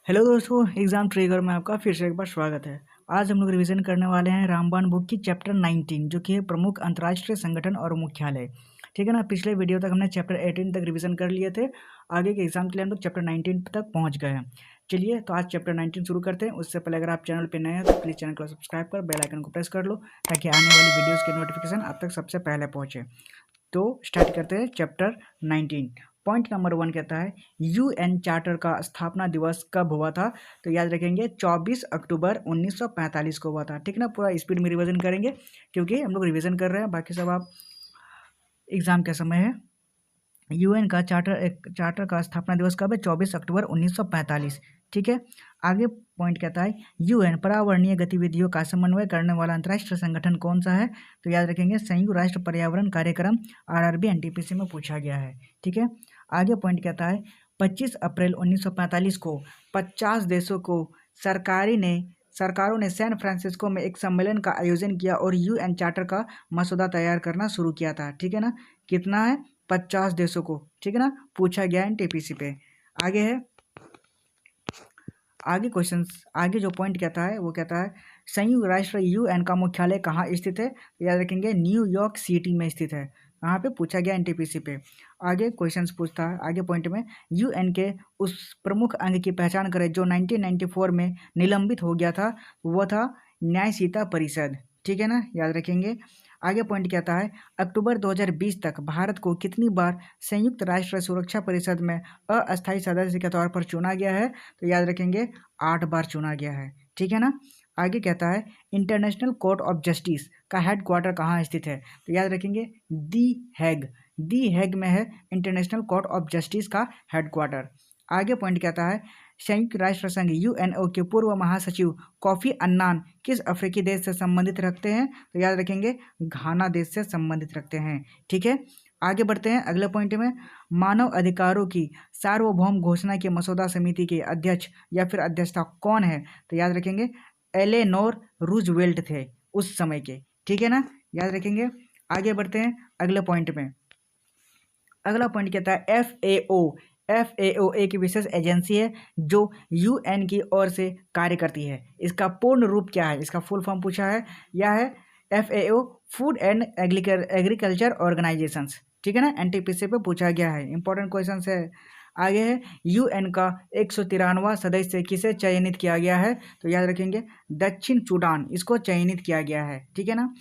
Hello दोस्तों, exam trigger में आपका फिर से एक बार स्वागत है। आज हम लोग रिवीजन करने वाले हैं रामबाण बुक की चैप्टर 19 जो कि है प्रमुख अंतर्राष्ट्रीय संगठन और मुख्यालय। ठीक है ना। पिछले वीडियो तक हमने चैप्टर 18 तक रिवीजन कर लिए थे। आगे के एग्जाम के लिए हम लोग चैप्टर 19 तक पहुंच गए हैं। चलिए तो आज चैप्टर 19 शुरू करते हैं। उससे पहले अगर आप चैनल पर नए हैं तो प्लीज़ चैनल को सब्सक्राइब कर बेल आइकन को प्रेस कर लो ताकि आने वाली वीडियोज़ की नोटिफिकेशन आप तक सबसे पहले पहुँचे। तो स्टार्ट करते हैं चैप्टर 19। पॉइंट नंबर 1 कहता है यूएन चार्टर का स्थापना दिवस कब हुआ था। तो याद रखेंगे 24 अक्टूबर 1945 को हुआ था। ठीक ना। पूरा स्पीड में रिवीजन करेंगे क्योंकि हम लोग रिवीजन कर रहे हैं, बाकी सब आप एग्जाम का समय है। यूएन का चार्टर का स्थापना दिवस कब है? 24 अक्टूबर 1945। ठीक है। आगे पॉइंट कहता है यूएन पर्यावरणीय गतिविधियों का समन्वय करने वाला अंतर्राष्ट्रीय संगठन कौन सा है। तो याद रखेंगे संयुक्त राष्ट्र पर्यावरण कार्यक्रम आरआरबी एनटीपीसी में पूछा गया है। ठीक है। आगे पॉइंट कहता है 25 अप्रैल 1945 को 50 देशों को सरकारों ने सैन फ्रांसिस्को में एक सम्मेलन का आयोजन किया और यूएन चार्टर का मसौदा तैयार करना शुरू किया था। ठीक है ना। कितना है? 50 देशों को। ठीक है ना। पूछा गया एनटीपीसी पे। आगे है आगे क्वेश्चंस। आगे जो पॉइंट कहता है वो कहता है संयुक्त राष्ट्र यूएन का मुख्यालय कहाँ स्थित है। याद रखेंगे न्यूयॉर्क सिटी में स्थित है। यहाँ पे पूछा गया एनटीपीसी पे। आगे क्वेश्चंस पूछता है आगे पॉइंट में यूएन के उस प्रमुख अंग की पहचान करें जो 1994 में निलंबित हो गया था। वो था न्यायशीता परिषद। ठीक है ना। याद रखेंगे। आगे पॉइंट कहता है अक्टूबर 2020 तक भारत को कितनी बार संयुक्त राष्ट्र सुरक्षा परिषद में अस्थायी सदस्य के तौर पर चुना गया है। तो याद रखेंगे 8 बार चुना गया है। ठीक है ना। आगे कहता है इंटरनेशनल कोर्ट ऑफ जस्टिस का हेडक्वार्टर कहाँ स्थित है। तो याद रखेंगे दी हैग में है इंटरनेशनल कोर्ट ऑफ जस्टिस का हेडक्वार्टर। आगे पॉइंट कहता है संयुक्त राष्ट्र संघ यूएनओ के पूर्व महासचिव कोफी अन्नान किस अफ्रीकी देश से संबंधित रखते हैं। तो याद रखेंगे घाना देश से संबंधित रखते हैं। ठीक है। आगे बढ़ते हैं अगले पॉइंट में मानव अधिकारों की सार्वभौम घोषणा की मसौदा समिति के अध्यक्ष या फिर अध्यक्षता कौन है। तो याद रखेंगे एलेनोर रूजवेल्ट थे उस समय के। ठीक है ना। याद रखेंगे। आगे बढ़ते हैं अगले पॉइंट में। अगला पॉइंट कहता है एफएओ एक विशेष एजेंसी है जो यूएन की ओर से कार्य करती है। इसका पूर्ण रूप क्या है? इसका फुल फॉर्म पूछा है। यह है FAO food and agriculture organisations. ठीक है ना। एनटीपीसी पे पूछा गया है। इंपॉर्टेंट क्वेश्चन है। आगे है यूएन का 193वां सदस्य किसे चयनित किया गया है। तो याद रखेंगे दक्षिण सूडान इसको चयनित किया गया है। ठीक है ना।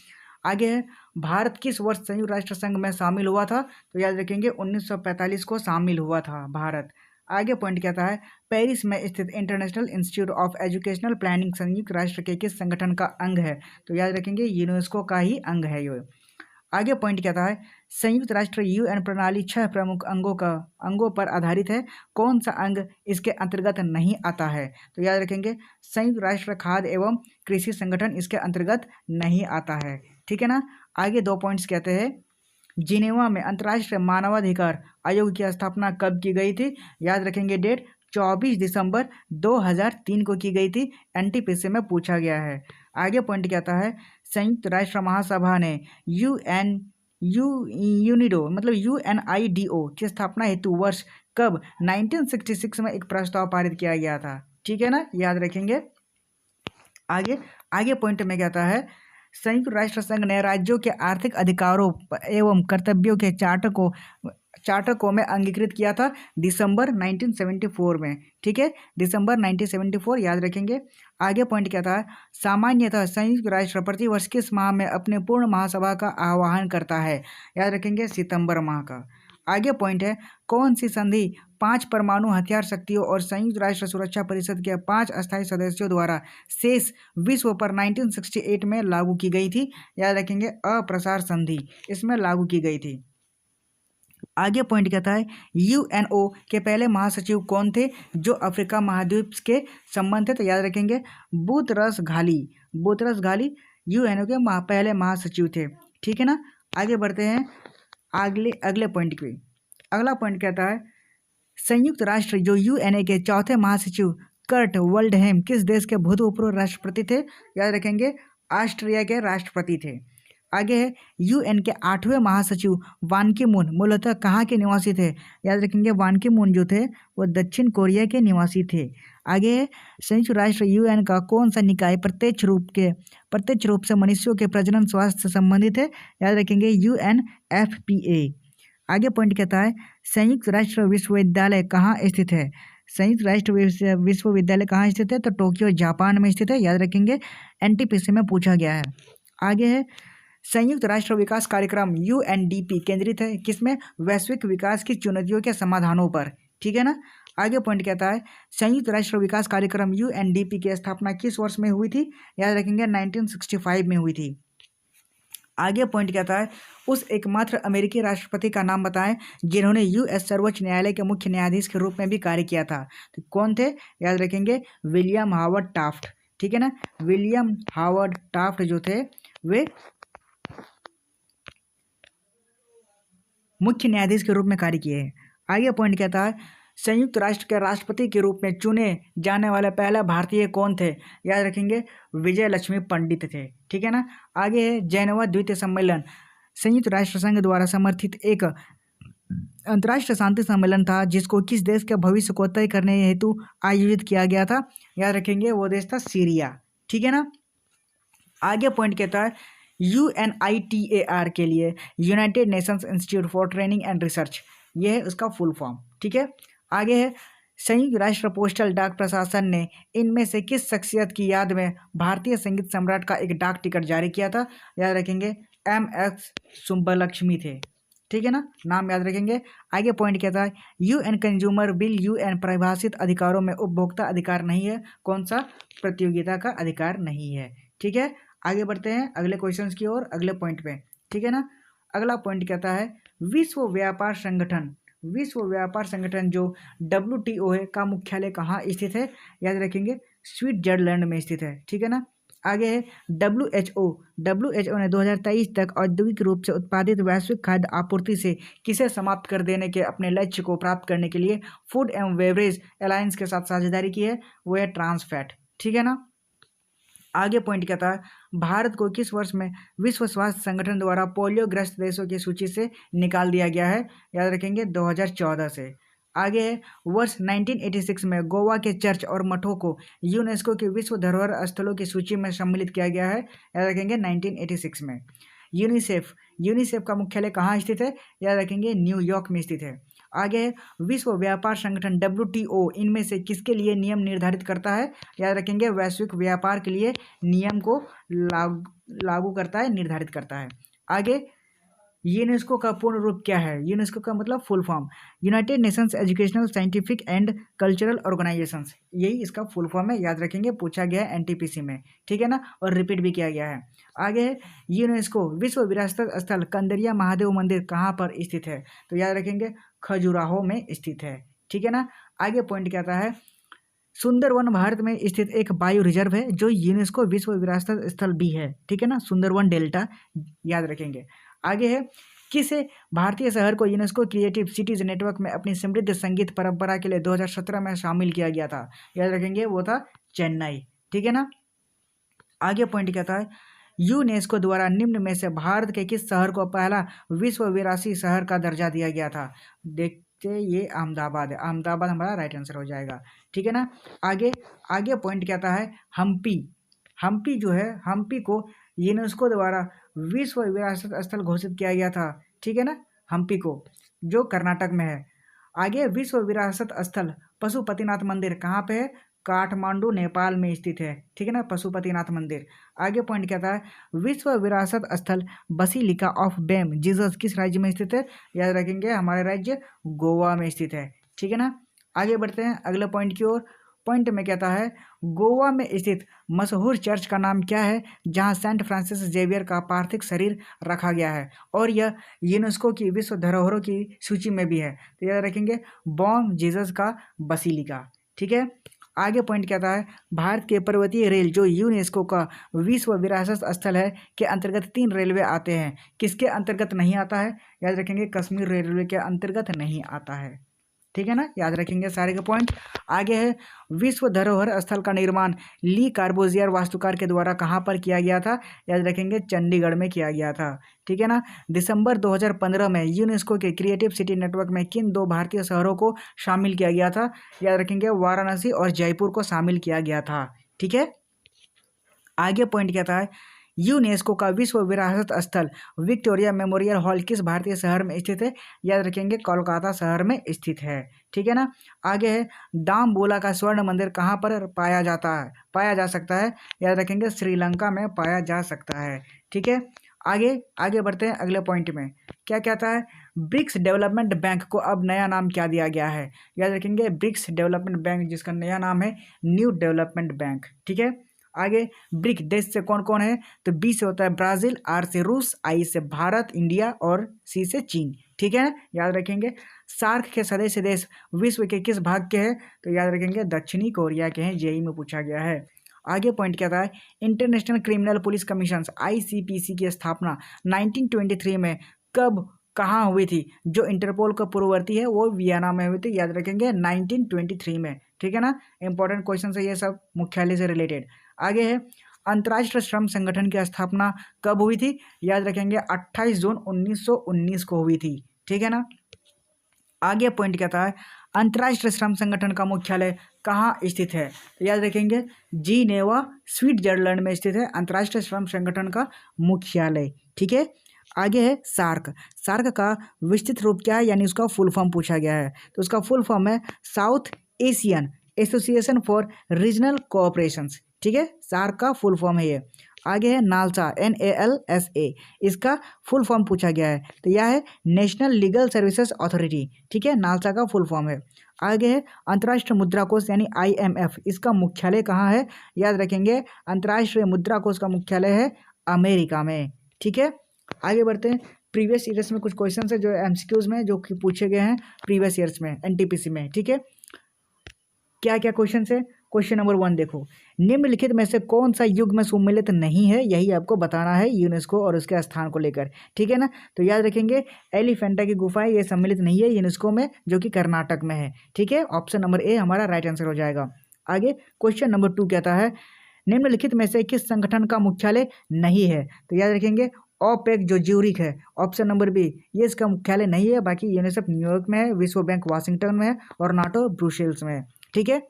आगे है भारत किस वर्ष संयुक्त राष्ट्र संघ में शामिल हुआ था। तो याद रखेंगे 1945 को शामिल हुआ था भारत। आगे पॉइंट कहता है पेरिस में स्थित international institute of educational planning संयुक्त राष्ट्र के किस संगठन का अंग है। तो याद रखेंगे यूनेस्को का ही अंग है ये। आगे पॉइंट कहता है संयुक्त राष्ट्र यूएन प्रणाली 6 प्रमुख अंगों पर आधारित है। कौन सा अंग इसके अंतर्गत नहीं आता है। तो याद रखेंगे संयुक्त राष्ट्र खाद्य एवं कृषि संगठन इसके अंतर्गत नहीं आता है। ठीक है ना। आगे 2 पॉइंट्स कहते हैं जिनेवा में अंतर्राष्ट्रीय मानवाधिकार आयोग की स्थापना कब की गई थी। याद रखेंगे डेट 24 दिसंबर 2003 को की गई थी। एनटीपीसी में पूछा गया है। आगे पॉइंट कहता है संयुक्त राष्ट्र महासभा ने यूएनआईडीओ की स्थापना हेतु वर्ष कब 1966 में एक प्रस्ताव पारित किया गया था। ठीक है ना। याद रखेंगे। आगे पॉइंट में कहता है संयुक्त राष्ट्र संघ ने राज्यों के आर्थिक अधिकारों एवं कर्तव्यों के चार्टर को में अंगीकृत किया था दिसंबर 1974 में। ठीक है। दिसंबर 1974 याद रखेंगे। आगे पॉइंट कहता है सामान्यतः संयुक्त राष्ट्र प्रतिवर्ष किस माह में अपने पूर्ण महासभा का आह्वान करता है। याद रखेंगे सितंबर माह का। आगे पॉइंट है कौन सी संधि 5 परमाणु हथियार शक्तियों और संयुक्त राष्ट्र सुरक्षा परिषद के 5 अस्थायी सदस्यों द्वारा शेष विश्व पर 1968 में लागू की गई थी। याद रखेंगे अप्रसार संधि इसमें लागू की गई थी। आगे पॉइंट कहता है यूएनओ के पहले महासचिव कौन थे जो अफ्रीका महाद्वीप के संबंध थे। तो याद रखेंगे बुतरस घाली यूएनओ के पहले महासचिव थे। ठीक है ना। आगे बढ़ते हैं अगले पॉइंट पे। अगला पॉइंट कहता है संयुक्त राष्ट्र जो यूएनए के चौथे महासचिव कर्ट वल्डहेम किस देश के भूतपूर्व राष्ट्रपति थे। याद रखेंगे ऑस्ट्रिया के राष्ट्रपति थे। आगे है यूएन के 8वें महासचिव बान की मून मूलतः कहाँ के निवासी थे। याद रखेंगे बान की मून जो थे वो दक्षिण कोरिया के निवासी थे। आगे है संयुक्त राष्ट्र यूएन का कौन सा निकाय प्रत्यक्ष रूप से मनुष्यों के प्रजनन स्वास्थ्य से संबंधित है, याद रखेंगे UNFPA। आगे पॉइंट कहता है संयुक्त राष्ट्र विश्वविद्यालय कहाँ स्थित है। संयुक्त राष्ट्र विश्वविद्यालय कहाँ स्थित है, तो टोक्यो जापान में स्थित है, याद रखेंगे NTPC में पूछा गया है। आगे है संयुक्त राष्ट्र विकास कार्यक्रम UNDP केंद्रित है किसमें, वैश्विक विकास की चुनौतियों के समाधानों पर, ठीक है ना। आगे पॉइंट कहता है संयुक्त राष्ट्र विकास कार्यक्रम UNDP की स्थापना किस वर्ष में हुई थी, याद रखेंगे 1965 में हुई थी। आगे पॉइंट कहता है उस एकमात्र अमेरिकी राष्ट्रपति का नाम बताएं जिन्होंने US सर्वोच्च न्यायालय के मुख्य न्यायाधीश के रूप में भी कार्य किया था, तो कौन थे, याद रखेंगे विलियम हावर्ड टाफ्ट, ठीक है ना। विलियम हावर्ड टाफ्ट जो थे वे मुख्य न्यायाधीश के रूप में कार्य किए हैं। आगे पॉइंट कहता है संयुक्त राष्ट्र के राष्ट्रपति के रूप में चुने जाने वाले पहला भारतीय कौन थे, याद रखेंगे विजय लक्ष्मी पंडित थे, ठीक है ना। आगे है जेनेवा द्वितीय सम्मेलन संयुक्त राष्ट्र संघ द्वारा समर्थित एक अंतर्राष्ट्रीय शांति सम्मेलन था जिसको किस देश के भविष्य को तय करने हेतु आयोजित किया गया था, याद रखेंगे वो देश था सीरिया, ठीक है ना। आगे पॉइंट कहता है UNITAR के लिए United Nations institute for training and research, ये है उसका फुल फॉर्म, ठीक है। आगे है संयुक्त राष्ट्र पोस्टल डाक प्रशासन ने इनमें से किस शख्सियत की याद में भारतीय संगीत सम्राट का एक डाक टिकट जारी किया था, याद रखेंगे MS सुब्बलक्ष्मी थे, ठीक है ना, नाम याद रखेंगे। आगे पॉइंट कहता है UN कंज्यूमर बिल UN परिभाषित अधिकारों में उपभोक्ता अधिकार नहीं है, कौन सा, प्रतियोगिता का अधिकार नहीं है, ठीक है। आगे बढ़ते हैं अगले क्वेश्चंस की ओर, अगले पॉइंट पे, ठीक है ना। अगला पॉइंट कहता है विश्व व्यापार संगठन जो WTO है का मुख्यालय कहाँ स्थित है, याद रखेंगे स्विट्जरलैंड में स्थित है, ठीक है ना। आगे है WHO ने 2023 तक औद्योगिक रूप से उत्पादित वैश्विक खाद्य आपूर्ति से किसे समाप्त कर देने के अपने लक्ष्य को प्राप्त करने के लिए फूड एंड बेवरेज अलायंस के साथ साझेदारी की है, वो है ट्रांसफैट, ठीक है ना। आगे पॉइंट कहता है भारत को किस वर्ष में विश्व स्वास्थ्य संगठन द्वारा पोलियो ग्रस्त देशों की सूची से निकाल दिया गया है, याद रखेंगे 2014 से। आगे है वर्ष 1986 में गोवा के चर्च और मठों को यूनेस्को की विश्व धरोहर स्थलों की सूची में सम्मिलित किया गया है, याद रखेंगे 1986 में। यूनिसेफ का मुख्यालय कहाँ स्थित है, याद रखेंगे न्यूयॉर्क में स्थित है। आगे है विश्व व्यापार संगठन WTO इनमें से किसके लिए नियम निर्धारित करता है, याद रखेंगे वैश्विक व्यापार के लिए नियम को लागू करता है, निर्धारित करता है। आगे यूनेस्को का पूर्ण रूप क्या है, यूनेस्को का मतलब full form United Nations educational scientific and cultural organisations, यही इसका फुल फॉर्म है, याद रखेंगे पूछा गया है NTPC में, ठीक है ना, और रिपीट भी किया गया है। आगे है यूनेस्को विश्व विरासत स्थल कंदरिया महादेव मंदिर कहाँ पर स्थित है, तो याद रखेंगे खजुराहो में स्थित है, ठीक है ना। आगे पॉइंट कहता है सुंदरवन भारत में स्थित एक बायो रिजर्व है जो यूनेस्को विश्व विरासत स्थल भी है, ठीक है ना, सुंदरवन डेल्टा, याद रखेंगे। आगे है किसे भारतीय शहर को यूनेस्को क्रिएटिव सिटीज नेटवर्क में अपनी समृद्ध संगीत परंपरा के लिए 2017 में शामिल किया गया था, याद रखेंगे वो था चेन्नई, ठीक है ना। आगे पॉइंट कहता है यूनेस्को द्वारा निम्न में से भारत के किस शहर को पहला विश्व विरासती शहर का दर्जा दिया गया था, देखते ये अहमदाबाद है, अहमदाबाद हमारा राइट आंसर हो जाएगा, ठीक है ना। आगे पॉइंट कहता है हम्पी जो है हम्पी को यूनेस्को द्वारा विश्व विरासत स्थल घोषित किया गया था, ठीक है ना, हम्पी को जो कर्नाटक में है। आगे विश्व विरासत स्थल पशुपतिनाथ मंदिर कहाँ पे है, काठमांडू नेपाल में स्थित है, ठीक है ना, पशुपतिनाथ मंदिर। आगे पॉइंट कहता है विश्व विरासत स्थल बसिलिका ऑफ बेम जीसस किस राज्य में स्थित है, याद रखेंगे हमारे राज्य गोवा में स्थित है, ठीक है ना। आगे बढ़ते हैं अगले पॉइंट की ओर। पॉइंट में कहता है गोवा में स्थित मशहूर चर्च का नाम क्या है जहां सेंट फ्रांसिस जेवियर का पार्थिव शरीर रखा गया है और यह यूनेस्को की विश्व धरोहरों की सूची में भी है, तो याद रखेंगे बॉम जीसस का बसिलिका, ठीक है। आगे पॉइंट कहता है भारत के पर्वतीय रेल जो यूनेस्को का विश्व विरासत स्थल है के अंतर्गत 3 रेलवे आते हैं, किसके अंतर्गत नहीं आता है, याद रखेंगे कश्मीर रेलवे के अंतर्गत नहीं आता है। ठीक है ना, याद रखेंगे सारे के पॉइंट। आगे है विश्व धरोहर स्थल का निर्माण ली कार्बोजियर वास्तुकार के द्वारा कहाँ पर किया गया था, याद रखेंगे चंडीगढ़ में किया गया था। ठीक है ना। दिसंबर 2015 में यूनेस्को के क्रिएटिव सिटी नेटवर्क में किन 2 भारतीय शहरों को शामिल किया गया था, याद रखेंगे वाराणसी और जयपुर को शामिल किया गया था। ठीक है। आगे पॉइंट कहता है यूनेस्को का विश्व विरासत स्थल विक्टोरिया मेमोरियल हॉल किस भारतीय शहर में स्थित है, याद रखेंगे कोलकाता शहर में स्थित है। ठीक है ना। आगे है दामबोला का स्वर्ण मंदिर कहाँ पर पाया जा सकता है, याद रखेंगे श्रीलंका में पाया जा सकता है। ठीक है। आगे बढ़ते हैं अगले पॉइंट में। क्या कहता है ब्रिक्स डेवलपमेंट बैंक को अब नया नाम क्या दिया गया है, याद रखेंगे ब्रिक्स डेवलपमेंट बैंक जिसका नया नाम है न्यू डेवलपमेंट बैंक। ठीक है। आगे ब्रिक देश से कौन कौन है, तो बी से होता है ब्राजील, आर से रूस, आई से भारत इंडिया और सी से चीन। ठीक है ना, याद रखेंगे। सार्क के सदस्य देश विश्व के किस भाग के हैं, तो याद रखेंगे दक्षिणी कोरिया के हैं, जेई में पूछा गया है। आगे पॉइंट क्या था international criminal police commission ICPC की स्थापना 1923 में कब कहाँ हुई थी, जो इंटरपोल का पूर्ववर्ती है वो वियना में हुई थी, याद रखेंगे 1923 में। ठीक है ना, इंपॉर्टेंट क्वेश्चन है ये सब मुख्यालय से रिलेटेड। आगे है अंतर्राष्ट्रीय श्रम संगठन की स्थापना कब हुई थी, याद रखेंगे 28 जून 1919 को हुई थी। ठीक है ना। आगे पॉइंट कहता है अंतर्राष्ट्रीय श्रम संगठन का मुख्यालय कहाँ स्थित है, तो याद रखेंगे जिनेवा स्विट्जरलैंड में स्थित है अंतर्राष्ट्रीय श्रम संगठन का मुख्यालय। ठीक है। आगे है सार्क का विस्तृत रूप क्या है, यानी उसका फुल फॉर्म पूछा गया है, तो उसका फुल फॉर्म है south Asian association for regional cooperations. ठीक है, सार्क का फुल फॉर्म है ये। आगे है नालसा NALSA, इसका फुल फॉर्म पूछा गया है, तो यह है नेशनल लीगल सर्विसेज अथॉरिटी। ठीक है, नालसा का फुल फॉर्म है। आगे है अंतर्राष्ट्रीय मुद्रा कोष यानी IMF, इसका मुख्यालय कहाँ है, याद रखेंगे अंतर्राष्ट्रीय मुद्रा कोष का मुख्यालय है अमेरिका में। ठीक है। आगे बढ़ते हैं प्रीवियस ईयर्स में कुछ क्वेश्चन है जो MCQs में जो कि पूछे गए हैं प्रीवियस ईयर्स में NTPC में। ठीक है, क्या क्या क्वेश्चन है। क्वेश्चन नंबर 1 देखो, निम्नलिखित में से कौन सा युग में सम्मिलित नहीं है, यही आपको बताना है यूनेस्को और उसके स्थान को लेकर। ठीक है ना, तो याद रखेंगे एलिफेंटा की गुफाएं ये सम्मिलित नहीं है यूनेस्को में, जो कि कर्नाटक में है। ठीक है, ऑप्शन नंबर ए हमारा राइट आंसर हो जाएगा। आगे क्वेश्चन नंबर 2 कहता है निम्नलिखित में से किस संगठन का मुख्यालय नहीं है, तो याद रखेंगे ओपेक जो ज्यूरिक है, ऑप्शन नंबर बी, ये इसका मुख्यालय नहीं है। बाकी यूनिसेफ न्यूयॉर्क में है, विश्व बैंक वाशिंगटन में है और नाटो ब्रुसेल्स में है। ठीक है,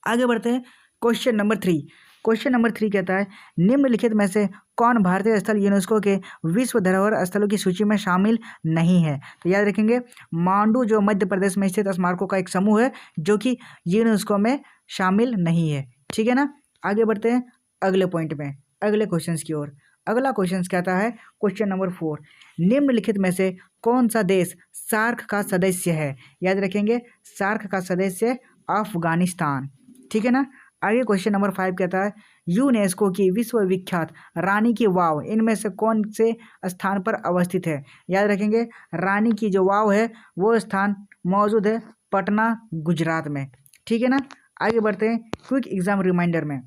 आगे बढ़ते हैं क्वेश्चन नंबर 3। क्वेश्चन नंबर 3 कहता है निम्नलिखित में से कौन भारतीय स्थल यूनेस्को के विश्व धरोहर स्थलों की सूची में शामिल नहीं है, तो याद रखेंगे मांडू जो मध्य प्रदेश में स्थित स्मारकों का एक समूह है जो कि यूनेस्को में शामिल नहीं है। ठीक है ना, आगे बढ़ते हैं अगले पॉइंट में, अगले क्वेश्चन की ओर। अगला क्वेश्चन कहता है क्वेश्चन नंबर 4, निम्नलिखित में से कौन सा देश सार्क का सदस्य है, याद रखेंगे सार्क का सदस्य अफगानिस्तान। ठीक है ना, आगे क्वेश्चन नंबर 5 कहता है यूनेस्को की विश्व विख्यात रानी की वाव इनमें से कौन से स्थान पर अवस्थित है, याद रखेंगे रानी की जो वाव है वो स्थान मौजूद है पटना गुजरात में। ठीक है ना, आगे बढ़ते हैं क्विक एग्जाम रिमाइंडर में।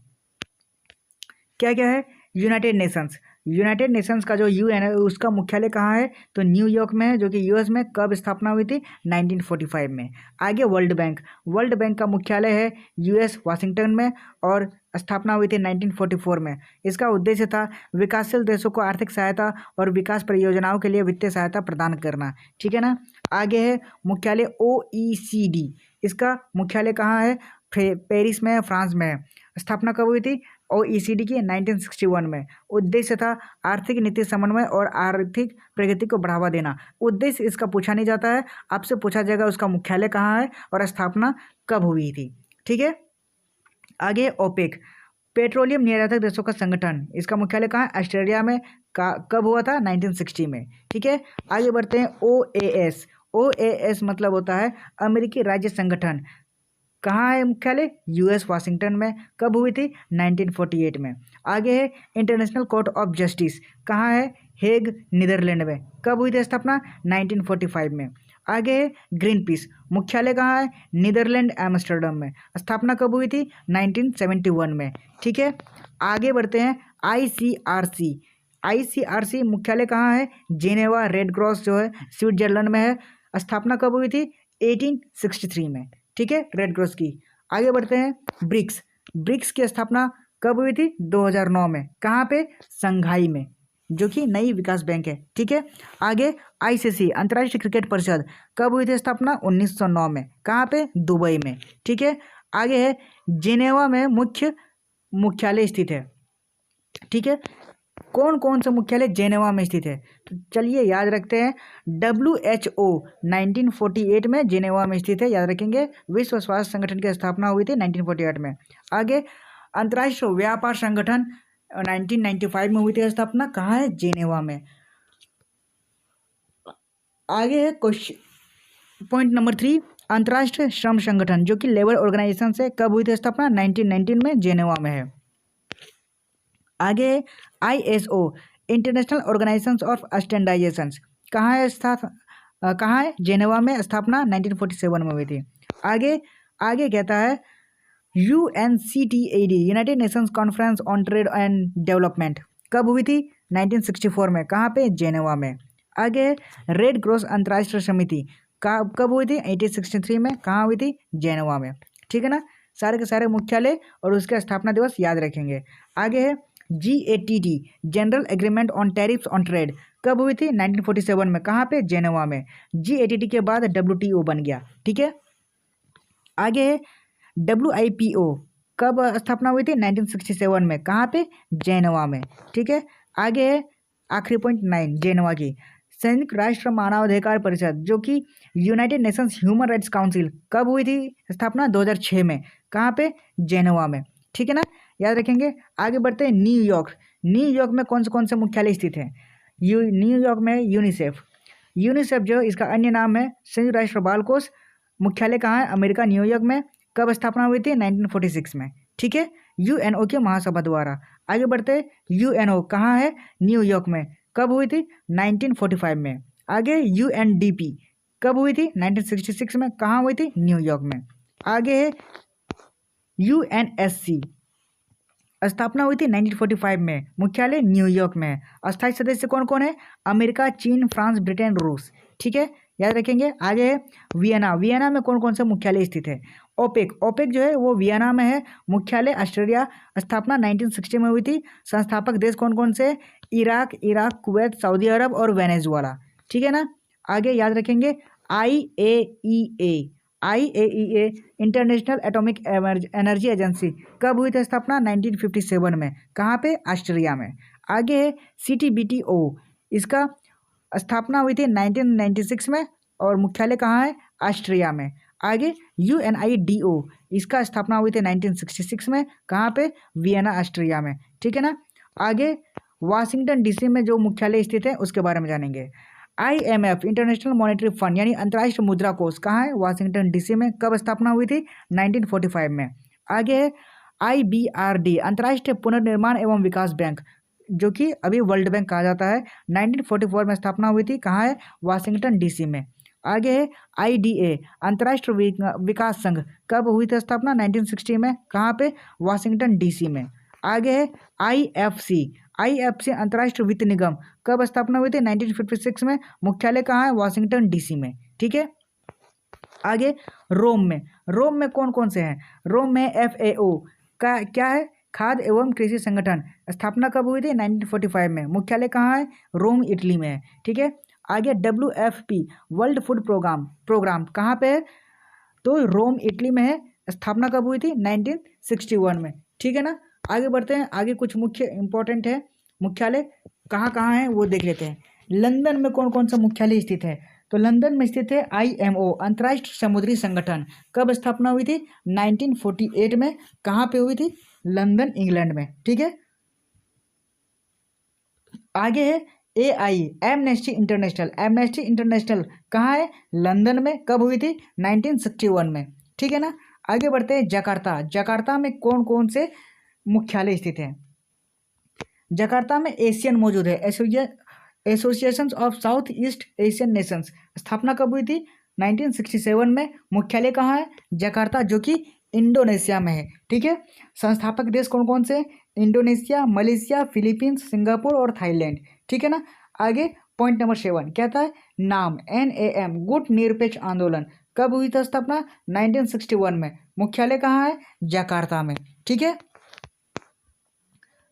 क्या क्या है यूनाइटेड नेशंस का जो UN है उसका मुख्यालय कहाँ है, तो न्यूयॉर्क में है, जो कि US में कब स्थापना हुई थी 1945 में। आगे वर्ल्ड बैंक का मुख्यालय है US वाशिंगटन में और स्थापना हुई थी 1944 में। इसका उद्देश्य था विकासशील देशों को आर्थिक सहायता और विकास परियोजनाओं के लिए वित्तीय सहायता प्रदान करना। ठीक है ना, आगे है मुख्यालय OECD, इसका मुख्यालय कहाँ है, पेरिस में, फ्रांस में है। स्थापना कब हुई थी OECD की 1961 में। उद्देश्य था आर्थिक नीति समन्वय और आर्थिक प्रगति को बढ़ावा देना। उद्देश्य इसका पूछा नहीं जाता है, आपसे पूछा जाएगा उसका मुख्यालय कहाँ है और स्थापना कब हुई थी। ठीक है, आगे ओपेक पेट्रोलियम निर्यातक देशों का संगठन, इसका मुख्यालय कहाँ है, ऑस्ट्रेलिया में। कब हुआ था 1960 में। ठीक है, आगे बढ़ते हैं OAS मतलब होता है अमेरिकी राज्य संगठन, कहाँ है मुख्यालय, US वाशिंगटन में। कब हुई थी 1948 में। आगे है इंटरनेशनल कोर्ट ऑफ जस्टिस, कहाँ है, हेग नीदरलैंड में। कब हुई थी स्थापना 1945 में। आगे है ग्रीन पीस, मुख्यालय कहाँ है, नीदरलैंड एम्स्टर्डम में। स्थापना कब हुई थी 1971 में। ठीक है, आगे बढ़ते हैं ICRC मुख्यालय कहाँ है, जेनेवा, रेड क्रॉस जो है स्विट्जरलैंड में है। स्थापना कब हुई थी 1863 में, ठीक है, रेड क्रॉस की। आगे बढ़ते हैं, ब्रिक्स। ब्रिक्स की स्थापना कब हुई थी? 2009 में। कहाँ पे? संघाई में, जो कि नई विकास बैंक है, ठीक है। आगे आईसीसी, अंतर्राष्ट्रीय क्रिकेट परिषद, कब हुई थी स्थापना? 1909 में। कहाँ पे? दुबई में, ठीक है। आगे है जिनेवा में मुख्यालय स्थित है, ठीक है। कौन कौन सा मुख्यालय जेनेवा में स्थित है? तो चलिए याद रखते हैं, WHO 1948 में जेनेवा में स्थित है, याद रखेंगे। विश्व स्वास्थ्य संगठन की स्थापना हुई थी 1948 में। आगे अंतर्राष्ट्रीय व्यापार संगठन 1995 में हुई थी स्थापना, कहाँ है? जेनेवा में। आगे है क्वेश्चन पॉइंट नंबर 3, अंतर्राष्ट्रीय श्रम संगठन जो कि लेबर ऑर्गेनाइजेशन से कब हुई थी स्थापना? 1919 में, जेनेवा में है। आगे ISO, International Organization of Standardization, कहाँ है कहाँ है? जेनेवा में, स्थापना 1947 में हुई थी। आगे कहता है UNCTAD, United Nations conference on trade and development, कब हुई थी? 1964 में। कहाँ पे? जेनेवा में। आगे रेड क्रॉस अंतर्राष्ट्रीय समिति कब हुई थी? 1863 में। कहाँ हुई थी? जेनेवा में, ठीक है ना। सारे के सारे मुख्यालय और उसका स्थापना दिवस याद रखेंगे। आगे है GATT, general agreement on tariffs on trade, कब हुई थी? 1947 में। कहाँ पे? जेनेवा में। GATT के बाद WTO बन गया, ठीक है। आगे है WIPO, कब स्थापना हुई थी? 1967 में। कहाँ पे? जेनेवा में, ठीक है। आगे है आखिरी पॉइंट 9, जेनेवा की संयुक्त राष्ट्र मानवाधिकार परिषद जो कि United Nations human rights council, कब हुई थी स्थापना? 2006 में। कहाँ पे? जेनेवा में, ठीक है ना, याद रखेंगे। आगे बढ़ते हैं न्यूयॉर्क। न्यूयॉर्क में कौन से मुख्यालय स्थित है? न्यूयॉर्क में यूनिसेफ। यूनिसेफ जो इसका अन्य नाम है संयुक्त राष्ट्र बाल कोष, मुख्यालय कहाँ है? अमेरिका, न्यूयॉर्क में। कब स्थापना हुई थी? 1946 में, ठीक है, UNO के महासभा द्वारा। आगे बढ़ते हैं UNO कहाँ है? न्यूयॉर्क में। कब हुई थी? 1945 में। आगे UNDP कब हुई थी? 1966 में। कहाँ हुई थी? न्यूयॉर्क में। आगे है UNSC, स्थापना हुई थी 1945 में, मुख्यालय न्यूयॉर्क में है। अस्थायी सदस्य कौन कौन है? अमेरिका, चीन, फ्रांस, ब्रिटेन, रूस, ठीक है, याद रखेंगे। आगे है वियना। वियना में कौन कौन से मुख्यालय स्थित है? ओपेक जो है वो वियना में है, मुख्यालय ऑस्ट्रेलिया, स्थापना 1960 में हुई थी। संस्थापक देश कौन कौन से? इराक, कुवैत, सऊदी अरब और वेनेजुएला, ठीक है ना। आगे याद रखेंगे IAEA, international atomic energy agency, कब हुई थी स्थापना? 1957 में। कहाँ पे? ऑस्ट्रिया में। आगे है CTBTO, इसका स्थापना हुई थी 1996 में और मुख्यालय कहाँ है? ऑस्ट्रिया में। आगे UNIDO, इसका स्थापना हुई थी 1966 में। कहाँ पे? वियना, ऑस्ट्रिया में, ठीक है ना। आगे वाशिंगटन DC में जो मुख्यालय स्थित है उसके बारे में जानेंगे। IMF, इंटरनेशनल मॉनेटरी फंड यानी अंतर्राष्ट्रीय मुद्रा कोष, कहाँ है? वाशिंगटन DC में। कब स्थापना हुई थी? 1945 में। आगे है IBRD, अंतर्राष्ट्रीय पुनर्निर्माण एवं विकास बैंक, जो कि अभी वर्ल्ड बैंक कहा जाता है, 1944 में स्थापना हुई थी। कहाँ है? वाशिंगटन DC में। आगे है IDA, अंतर्राष्ट्रीय विकास संघ, कब हुई थी स्थापना? 1960 में। कहाँ पे? वाशिंगटन DC में। आगे है IFC, अंतर्राष्ट्रीय वित्त निगम, कब स्थापना हुई थी? 1956 में। मुख्यालय कहाँ है? वाशिंगटन DC में, ठीक है। आगे रोम में कौन कौन से हैं? रोम में FAO का क्या है? खाद्य एवं कृषि संगठन, स्थापना कब हुई थी? 1945 में। मुख्यालय कहाँ है? रोम, इटली में है, ठीक है। आगे WFP, वर्ल्ड फूड प्रोग्राम कहाँ पे है? तो रोम, इटली में है। स्थापना कब हुई थी? 1961 में, ठीक है ना। आगे बढ़ते हैं, आगे कुछ मुख्य इंपॉर्टेंट है मुख्यालय कहाँ है वो देख लेते हैं। लंदन में कौन कौन सा मुख्यालय स्थित है? तो लंदन में स्थित है IMO, अंतर्राष्ट्रीय समुद्री संगठन, कब स्थापना हुई थी? 1948 में। कहाँ पे हुई थी? लंदन, इंग्लैंड में, ठीक है। आगे है एमनेस्टी इंटरनेशनल, कहाँ है? लंदन में। कब हुई थी? 1961 में, ठीक है ना। आगे बढ़ते हैं जकार्ता में कौन कौन से मुख्यालय स्थित हैं? जकार्ता में एशियन मौजूद है, association of south east Asian Nations, स्थापना कब हुई थी? 1967 में। मुख्यालय कहाँ है? जकार्ता, जो कि इंडोनेशिया में है, ठीक है। संस्थापक देश कौन कौन से? इंडोनेशिया, मलेशिया, फिलीपींस, सिंगापुर और थाईलैंड, ठीक है ना। आगे पॉइंट नंबर 7 कहता है नाम NAM, गुट निरपेक्ष आंदोलन, कब हुई था स्थापना? 1961 में। मुख्यालय कहाँ है? जकार्ता में। ठीक है,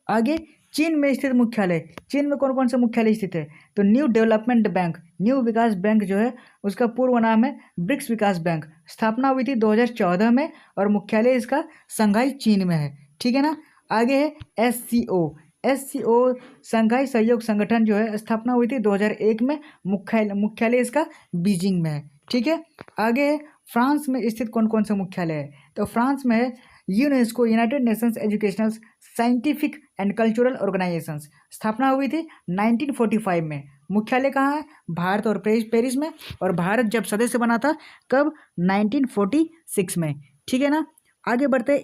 आगे चीन में स्थित मुख्यालय। चीन में कौन कौन से मुख्यालय स्थित है? तो न्यू डेवलपमेंट बैंक, न्यू विकास बैंक जो है उसका पूर्व नाम है ब्रिक्स विकास बैंक। स्थापना हुई थी 2014 में और मुख्यालय इसका शंघाई चीन में है। ठीक है ना। आगे है एससीओ शंघाई सहयोग संगठन जो है स्थापना हुई थी 2001 में। मुख्यालय इसका बीजिंग में है। ठीक है, आगे है फ्रांस में स्थित कौन कौन सा मुख्यालय है? तो फ्रांस में है UNESCO, United Nations educational scientific and cultural organisations. स्थापना हुई थी 1945 में। मुख्यालय कहाँ है? भारत और पेरिस में। और भारत जब सदस्य बना था कब? 1946 में। ठीक है ना। आगे बढ़ते हैं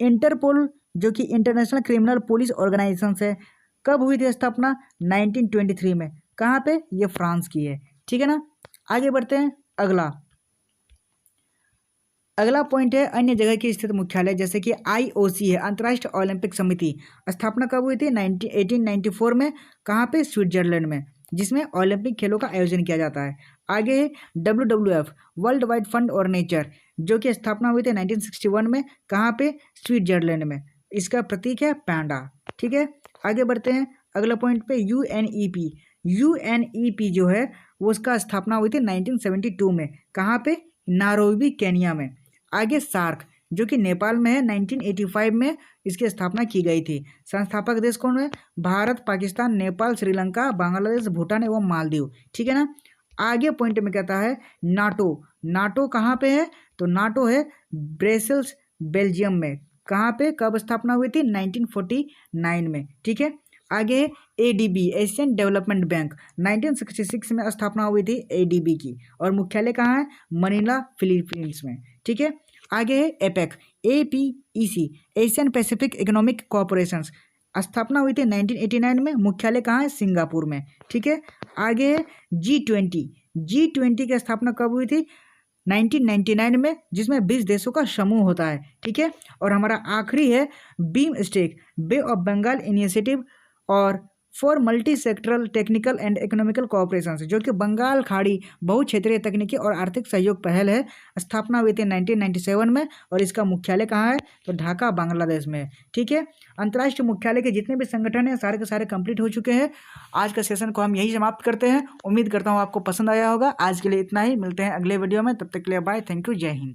इंटरपोल जो कि इंटरनेशनल क्रिमिनल पुलिस ऑर्गेनाइजेशन है। कब हुई थी स्थापना? 1923 में। कहाँ पे? ये फ्रांस की है। ठीक है ना। आगे बढ़ते हैं। अगला पॉइंट है अन्य जगह की स्थित मुख्यालय, जैसे कि आईओसी है, अंतर्राष्ट्रीय ओलंपिक समिति। स्थापना कब हुई थी? 1894 में। कहाँ पे? स्विट्जरलैंड में, जिसमें ओलंपिक खेलों का आयोजन किया जाता है। आगे है WWF, वर्ल्ड वाइड फंड और नेचर, जो कि स्थापना हुई थी 1961 में। कहाँ पे? स्विट्जरलैंड में। इसका प्रतीक है पैंडा। ठीक है, आगे बढ़ते हैं अगला पॉइंट पे। यूएनईपी जो है वो उसका स्थापना हुई थी 1972 में। कहाँ पे? नारोबी केन्या में। आगे सार्क जो कि नेपाल में है, 1985 में इसकी स्थापना की गई थी। संस्थापक देश कौन है? भारत, पाकिस्तान, नेपाल, श्रीलंका, बांग्लादेश, भूटान एवं मालदीव। ठीक है ना। आगे पॉइंट में कहता है नाटो कहाँ पे है? तो नाटो है ब्रसेल्स, बेल्जियम में। कहाँ पे? कब स्थापना हुई थी? 1949 में। ठीक है, आगे एडीबी, एशियन डेवलपमेंट बैंक, 1966 में स्थापना हुई थी एडीबी की। और मुख्यालय कहाँ है? मनीला, फिलीपींस में। ठीक है, आगे है APEC, APEC, Asian Pacific economic corporation. स्थापना हुई थी 1989 में। मुख्यालय कहाँ है? सिंगापुर में। ठीक है, आगे है G20 की स्थापना कब हुई थी? 1999 में, जिसमें 20 देशों का समूह होता है। ठीक है, और हमारा आखिरी है BIMSTEC, bay of Bengal initiative और for multi sectoral technical and economical cooperation, जो कि बंगाल खाड़ी बहुक्षेत्रीय तकनीकी और आर्थिक सहयोग पहल है। स्थापना हुई थी 1997 में और इसका मुख्यालय कहाँ है? तो ढाका, बांग्लादेश में। ठीक है, अंतर्राष्ट्रीय मुख्यालय के जितने भी संगठन हैं सारे के सारे कंप्लीट हो चुके हैं। आज का सेशन को हम यही समाप्त करते हैं। उम्मीद करता हूँ आपको पसंद आया होगा। आज के लिए इतना ही, मिलते हैं अगले वीडियो में, तब तक के लिए बाय, थैंक यू, जय हिंद।